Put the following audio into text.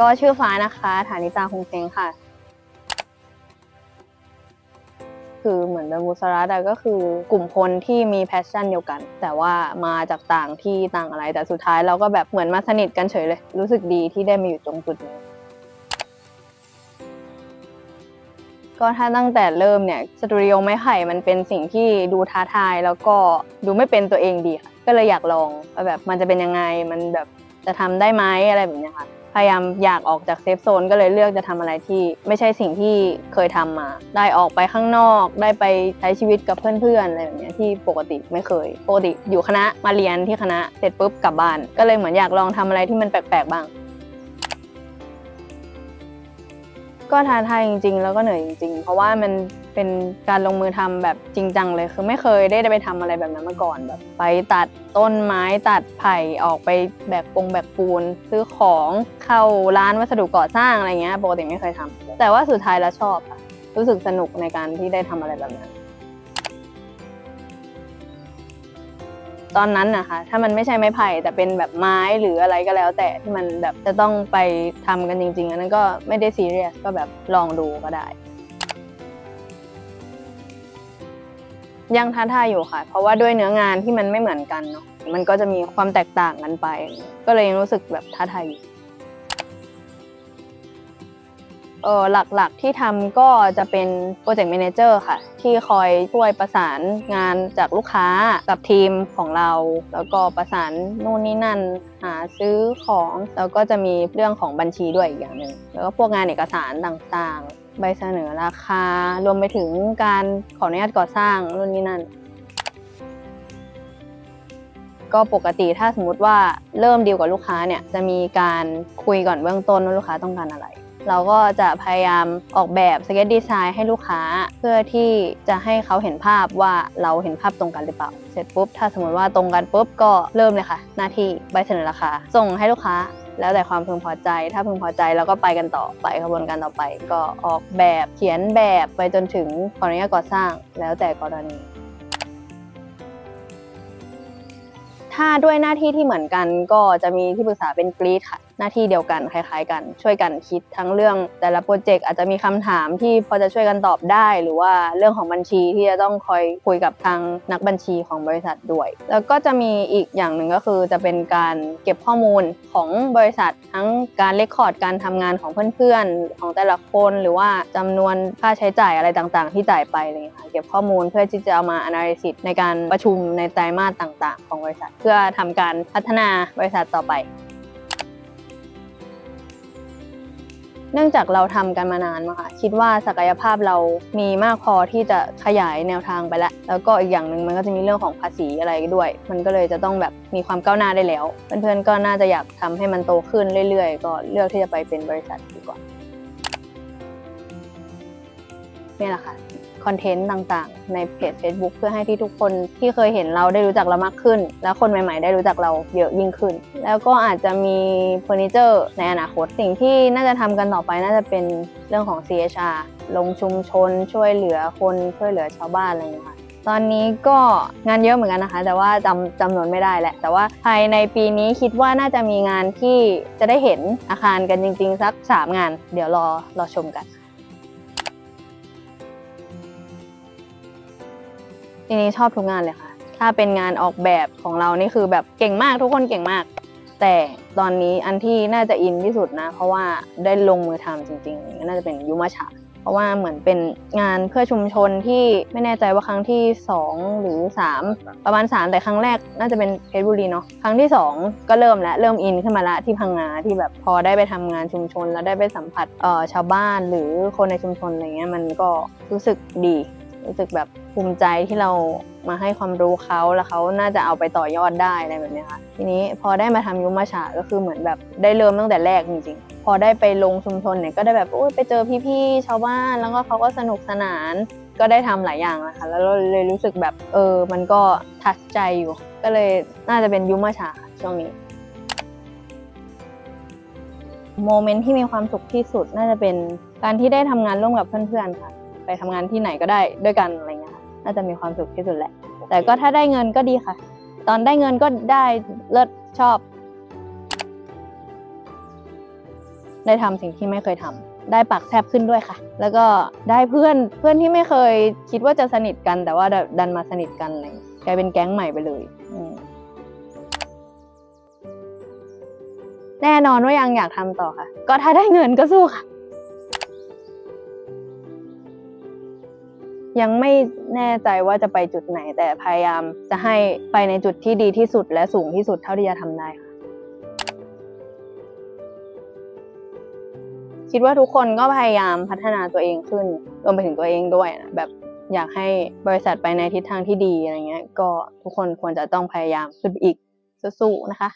ก็ชื่อฟ้านะคะฐานิตาคงเซ็งค่ะคือเหมือนเดอะมูสรัตก็คือกลุ่มคนที่มีแพชชั่นเดียวกันแต่ว่ามาจากต่างที่ต่างอะไรแต่สุดท้ายเราก็แบบเหมือนมาสนิทกันเฉยเลยรู้สึกดีที่ได้มาอยู่ตรงจุดนี้ก็ถ้าตั้งแต่เริ่มเนี่ยสตูดิโอไม้ไผ่มันเป็นสิ่งที่ดูท้าทายแล้วก็ดูไม่เป็นตัวเองดีค่ะก็เลยอยากลองว่าแบบมันจะเป็นยังไงมันแบบจะทำได้ไหมอะไรแบบนี้ค่ะพยายามอยากออกจากเซฟโซนก็เลยเลือกจะทำอะไรที่ไม่ใช่สิ่งที่เคยทำมาได้ออกไปข้างนอกได้ไปใช้ชีวิตกับเพื่อนๆอะไรแบบนี้ที่ปกติไม่เคยปกติอยู่คณะมาเรียนที่คณะเสร็จปุ๊บกลับบ้านก็เลยเหมือนอยากลองทำอะไรที่มันแปลกๆบ้างก็ท้าทายจริงๆแล้วก็เหนื่อยจริงๆเพราะว่ามันเป็นการลงมือทำแบบจริงจังเลยคือไม่เคยได้ไปทำอะไรแบบนั้นมาก่อนแบบไปตัดต้นไม้ตัดไผ่ออกไปแบกปูนซื้อของเข้าร้านวัสดุก่อสร้างอะไรเงี้ยปกติไม่เคยทำแต่ว่าสุดท้ายแล้วชอบค่ะรู้สึกสนุกในการที่ได้ทำอะไรแบบนั้นตอนนั้นนะคะถ้ามันไม่ใช่ไม้ไผ่แต่เป็นแบบไม้หรืออะไรก็แล้วแต่ที่มันแบบจะต้องไปทำกันจริงๆอันนั้นก็ไม่ได้ซีเรียสก็แบบลองดูก็ได้ยังท้าทายอยู่ค่ะเพราะว่าด้วยเนื้องานที่มันไม่เหมือนกันเนาะมันก็จะมีความแตกต่างกันไปก็เลยยังรู้สึกแบบท้าทายอยู่หลักๆที่ทำก็จะเป็นโปรเจกต์แมเนเจอร์ค่ะที่คอยช่วยประสานงานจากลูกค้ากับทีมของเราแล้วก็ประสานนู่นนี่นั่นหาซื้อของแล้วก็จะมีเรื่องของบัญชีด้วยอีกอย่างหนึ่งแล้วก็พวกงานเอกสารต่างๆใบเสนอราคารวมไปถึงการขออนุญาตก่อสร้างนู่นนี่นั่นก็ปกติถ้าสมมุติว่าเริ่มดีลกับลูกค้าเนี่ยจะมีการคุยก่อนเบื้องต้นว่าลูกค้าต้องการอะไรเราก็จะพยายามออกแบบสเก็ตดีไซน์ให้ลูกค้าเพื่อที่จะให้เขาเห็นภาพว่าเราเห็นภาพตรงกันหรือเปล่าเสร็จปุ๊บถ้าสมมติว่าตรงกันปุ๊บก็เริ่มเลยค่ะหน้าที่ใบเสนอราคาส่งให้ลูกค้าแล้วแต่ความพึงพอใจถ้าพึงพอใจเราก็ไปกันต่อไปกระบวนการต่อไปก็ออกแบบเขียนแบบไปจนถึงขออนุญาตก่อสร้างแล้วแต่กรณีถ้าด้วยหน้าที่ที่เหมือนกันก็จะมีที่ปรึกษาเป็นกรีดค่ะหน้าที่เดียวกันคล้ายๆกันช่วยกันคิดทั้งเรื่องแต่ละโปรเจกต์อาจจะมีคำถามที่พอจะช่วยกันตอบได้หรือว่าเรื่องของบัญชีที่จะต้องคอยคุยกับทางนักบัญชีของบริษัทด้วยแล้วก็จะมีอีกอย่างหนึ่งก็คือจะเป็นการเก็บข้อมูลของบริษัททั้งการเรคคอร์ดการทำงานของเพื่อนๆของแต่ละคนหรือว่าจำนวนค่าใช้จ่ายอะไรต่างๆที่จ่ายไปอะไรอย่างเงี้ยค่ะเก็บข้อมูลเพื่อที่จะเอามา analysis ในการประชุมในไตรมาสต่างๆของบริษัทเพื่อทำการพัฒนาบริษัทต่อไปเนื่องจากเราทำกันมานานมาค่ะคิดว่าศักยภาพเรามีมากพอที่จะขยายแนวทางไปแล้วก็อีกอย่างหนึ่งมันก็จะมีเรื่องของภาษีอะไรด้วยมันก็เลยจะต้องแบบมีความก้าวหน้าได้แล้วเพื่อนๆก็น่าจะอยากทำให้มันโตขึ้นเรื่อยๆก็เลือกที่จะไปเป็นบริษัทดีกว่านี่แหละค่ะคอนเทนต์ต่างๆในเพจ Facebook เพื่อให้ที่ทุกคนที่เคยเห็นเราได้รู้จักเรามากขึ้นแล้วคนใหม่ๆได้รู้จักเราเยอะยิ่งขึ้นแล้วก็อาจจะมีเฟอร์นิเจอร์ในอนาคตสิ่งที่น่าจะทำกันต่อไปน่าจะเป็นเรื่องของ CSR ลงชุมชนช่วยเหลือคนช่วยเหลือชาวบ้านอะไรอย่างเงี้ยค่ะตอนนี้ก็งานเยอะเหมือนกันนะคะแต่ว่าจำนวนไม่ได้แหละแต่ว่าภายในปีนี้คิดว่าน่าจะมีงานที่จะได้เห็นอาคารกันจริงๆสัก3งานเดี๋ยวรอชมกันทีนี้ชอบทุกงานเลยค่ะถ้าเป็นงานออกแบบของเรานี่คือแบบเก่งมากทุกคนเก่งมากแต่ตอนนี้อันที่น่าจะอินที่สุดนะเพราะว่าได้ลงมือทำจริงๆน่าจะเป็นยุมาฉะเพราะว่าเหมือนเป็นงานเพื่อชุมชนที่ไม่แน่ใจว่าครั้งที่2หรือ3ประมาณ3แต่ครั้งแรกน่าจะเป็นเพชรบุรีเนาะครั้งที่2ก็เริ่มอินขึ้นมาละที่พังงาที่แบบพอได้ไปทำงานชุมชนแล้วได้ไปสัมผัสชาวบ้านหรือคนในชุมชนอะไรเงี้ยมันก็รู้สึกดีรู้สึกแบบภูมิใจที่เรามาให้ความรู้เขาแล้วเขาน่าจะเอาไปต่อยอดได้อะไรแบบนี้ค่ะทีนี้พอได้มาทำยุมาฉะก็คือเหมือนแบบได้เริ่มตั้งแต่แรกจริงๆพอได้ไปลงชุมชนเนี่ยก็ได้แบบไปเจอพี่ๆชาวบ้านแล้วก็เขาก็สนุกสนานก็ได้ทำหลายอย่างนะคะแล้วเราเลยรู้สึกแบบมันก็ทัชใจอยู่ก็เลยน่าจะเป็นยุมาฉะช่วงนี้โมเมนต์ที่มีความสุขที่สุดน่าจะเป็นการที่ได้ทำงานร่วมกับเพื่อนๆค่ะไปทำงานที่ไหนก็ได้ด้วยกันอะไรเงี้ยน่าจะมีความสุขที่สุดแหละแต่ก็ถ้าได้เงินก็ดีค่ะตอนได้เงินก็ได้เลิศชอบ ได้ทำสิ่งที่ไม่เคยทำได้ปากแซบขึ้นด้วยค่ะแล้วก็ได้เพื่อนที่ไม่เคยคิดว่าจะสนิทกันแต่ว่าดันมาสนิทกันอะไรกลายเป็นแก๊งใหม่ไปเลยแน่นอนว่ายังอยากทำต่อค่ะก็ถ้าได้เงินก็สู้ค่ะยังไม่แน่ใจว่าจะไปจุดไหนแต่พยายามจะให้ไปในจุดที่ดีที่สุดและสูงที่สุดเท่าที่จะทำได้ค่ะคิดว่าทุกคนก็พยายามพัฒนาตัวเองขึ้นรวมไปถึงตัวเองด้วยนะแบบอยากให้บริษัทไปในทิศทางที่ดีอะไรเงี้ยก็ทุกคนควรจะต้องพยายามขึ้นอีกสู้ๆนะคะ